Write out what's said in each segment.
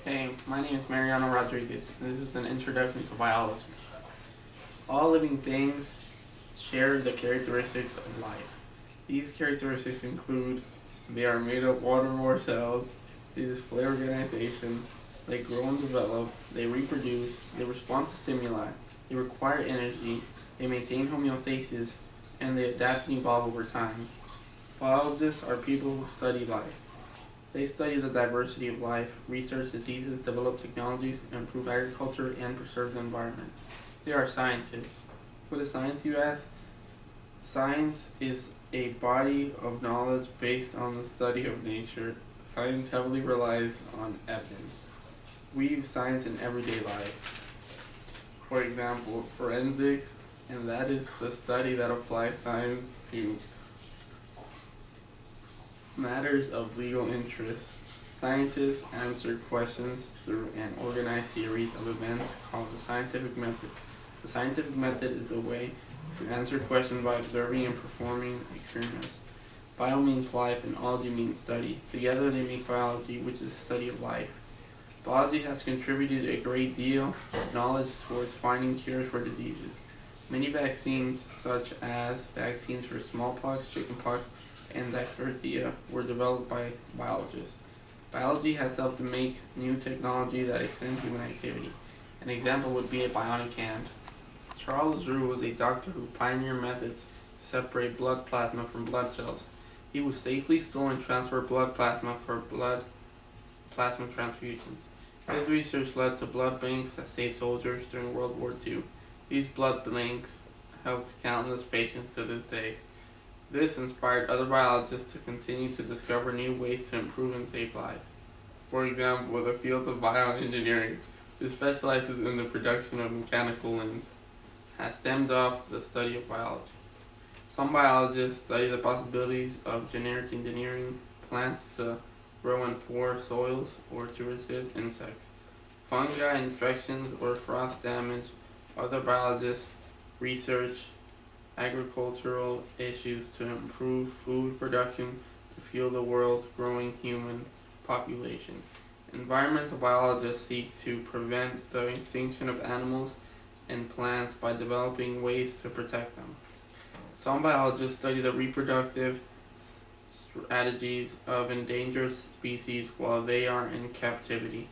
Hey, my name is Mariano Rodriguez, and this is an introduction to biology. All living things share the characteristics of life. These characteristics include they are made of water or cells, they display organization, they grow and develop, they reproduce, they respond to stimuli, they require energy, they maintain homeostasis, and they adapt and evolve over time. Biologists are people who study life. They study the diversity of life, research diseases, develop technologies, improve agriculture, and preserve the environment. They are scientists. What is science, you ask? Science is a body of knowledge based on the study of nature. Science heavily relies on evidence. We use science in everyday life. For example, forensics, and that is the study that applies science to matters of legal interest. Scientists answer questions through an organized series of events called the scientific method. The scientific method is a way to answer questions by observing and performing experiments. Bio means life and ology means study. Together they make biology, which is the study of life. Biology has contributed a great deal of knowledge towards finding cures for diseases. Many vaccines, such as vaccines for smallpox, chickenpox, and diphtheria, were developed by biologists. Biology has helped to make new technology that extends human activity. An example would be a bionic hand. Charles Drew was a doctor who pioneered methods to separate blood plasma from blood cells. He would safely store and transfer blood plasma for blood plasma transfusions. His research led to blood banks that saved soldiers during World War II. These blood banks helped countless patients to this day. This inspired other biologists to continue to discover new ways to improve and save lives. For example, the field of bioengineering, which specializes in the production of mechanical limbs, has stemmed off the study of biology. Some biologists study the possibilities of genetic engineering plants to grow in poor soils or to resist insects, fungi infections, or frost damage. Other biologists research agricultural issues to improve food production to fuel the world's growing human population. Environmental biologists seek to prevent the extinction of animals and plants by developing ways to protect them. Some biologists study the reproductive strategies of endangered species while they are in captivity.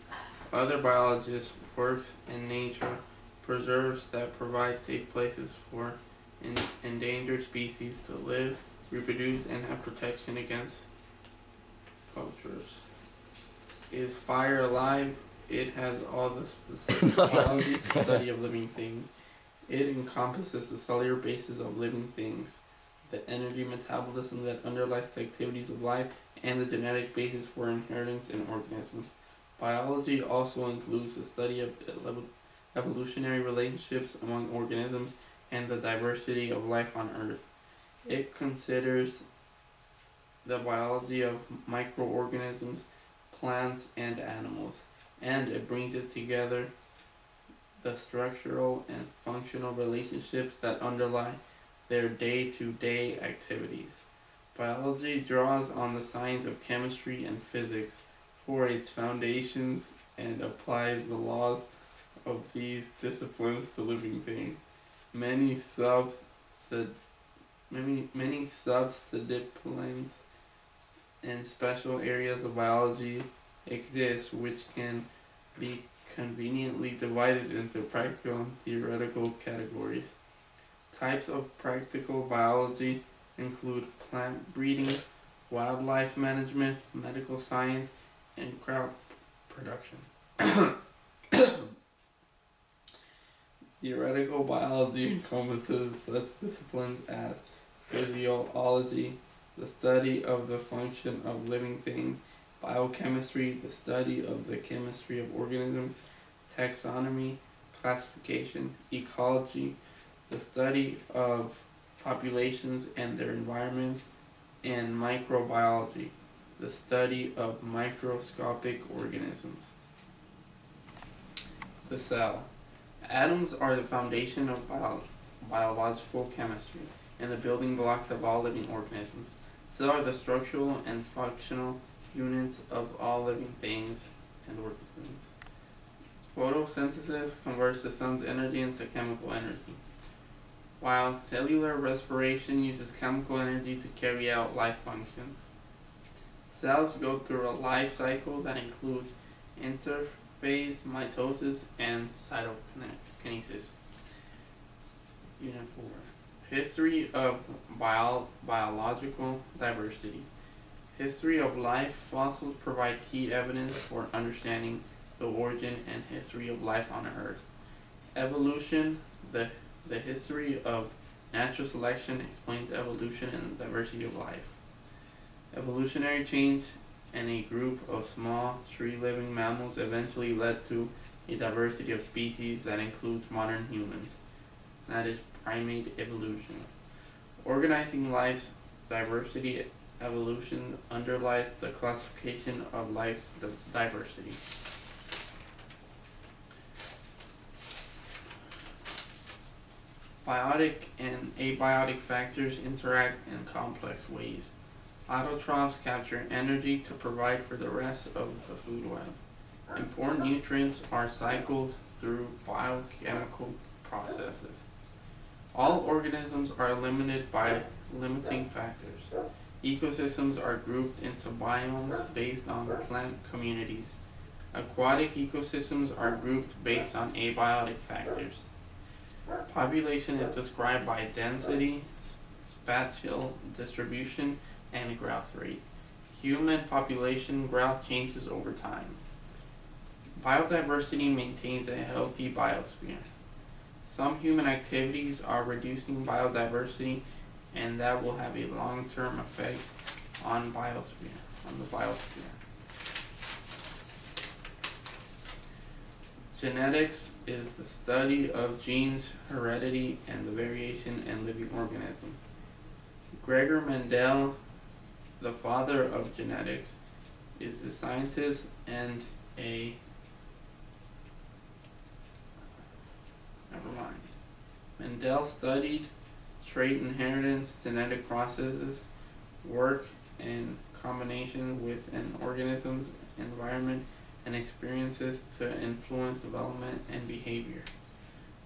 Other biologists work in nature preserves that provide safe places for endangered species to live, reproduce, and have protection against poachers. Is fire alive? It has all the specific qualities to study of living things. It encompasses the cellular basis of living things, the energy metabolism that underlies the activities of life, and the genetic basis for inheritance in organisms. Biology also includes the study of evolutionary relationships among organisms and the diversity of life on Earth. It considers the biology of microorganisms, plants, and animals, and it brings it together the structural and functional relationships that underlie their day-to-day activities. Biology draws on the science of chemistry and physics for its foundations and applies the laws of these disciplines to living things. Many subdisciplines and special areas of biology exist which can be conveniently divided into practical and theoretical categories. Types of practical biology include plant breeding, wildlife management, medical science, and crop production. Theoretical biology encompasses such disciplines as physiology, the study of the function of living things, biochemistry, the study of the chemistry of organisms, taxonomy, classification, ecology, the study of populations and their environments, and microbiology, the study of microscopic organisms. The cell. Atoms are the foundation of biological chemistry and the building blocks of all living organisms. Cells are the structural and functional units of all living things and organisms. Photosynthesis converts the sun's energy into chemical energy, while cellular respiration uses chemical energy to carry out life functions. Cells go through a life cycle that includes interphase, mitosis, and cytokinesis. Unit 4. History of biological diversity. History of life. Fossils provide key evidence for understanding the origin and history of life on Earth. Evolution. The history of natural selection explains evolution and the diversity of life. Evolutionary change in a group of small tree-living mammals eventually led to a diversity of species that includes modern humans. That is primate evolution. Organizing life's diversity. Evolution underlies the classification of life's diversity. Biotic and abiotic factors interact in complex ways. Autotrophs capture energy to provide for the rest of the food web. Important nutrients are cycled through biochemical processes. All organisms are limited by limiting factors. Ecosystems are grouped into biomes based on plant communities. Aquatic ecosystems are grouped based on abiotic factors. Population is described by density, spatial distribution, and growth rate. Human population growth changes over time. Biodiversity maintains a healthy biosphere. Some human activities are reducing biodiversity, and that will have a long-term effect on the biosphere. Genetics is the study of genes, heredity, and the variation in living organisms. Gregor Mendel, the father of genetics, is a scientist and Mendel studied trait inheritance, genetic processes, work in combination with an organism's environment and experiences to influence development and behavior.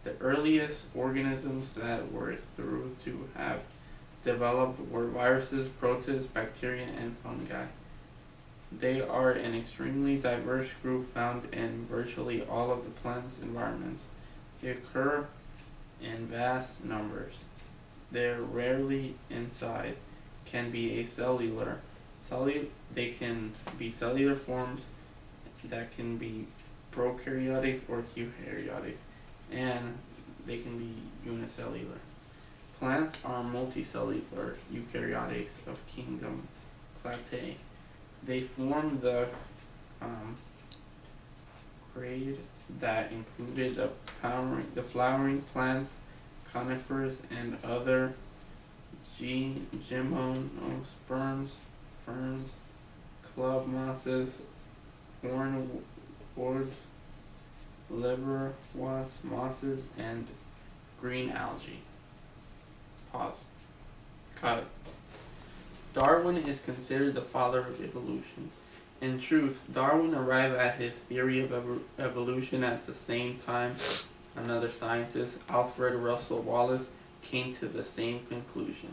The earliest organisms that were thought to have developed were viruses, protists, bacteria, and fungi. They are an extremely diverse group found in virtually all of the plant's environments. They occur in vast numbers. They're rarely in size, can be acellular. They can be cellular forms that can be prokaryotic or eukaryotic, and they can be unicellular. Plants are multicellular eukaryotes of kingdom Clade. They form the grade that included the flowering plants, conifers, and other gymnosperms, ferns, club mosses, hornwood, liverworts, mosses, and green algae. Pause. Cut. Darwin is considered the father of evolution. In truth, Darwin arrived at his theory of evolution at the same time another scientist, Alfred Russel Wallace, came to the same conclusion.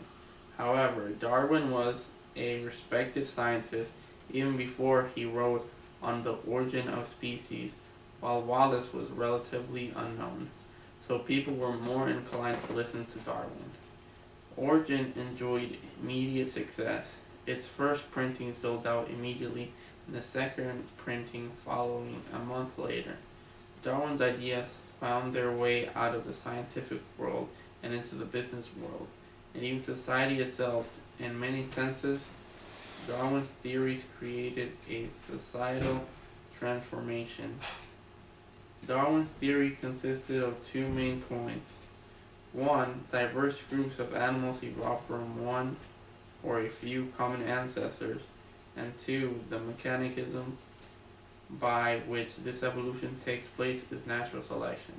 However, Darwin was a respected scientist even before he wrote on the origin of species, while Wallace was relatively unknown, so people were more inclined to listen to Darwin. Origin enjoyed immediate success. Its first printing sold out immediately, and the second printing following a month later. Darwin's ideas found their way out of the scientific world and into the business world, and even society itself. In many senses, Darwin's theories created a societal transformation. Darwin's theory consisted of two main points. One, diverse groups of animals evolved from one or a few common ancestors, and two, the mechanism by which this evolution takes place is natural selection.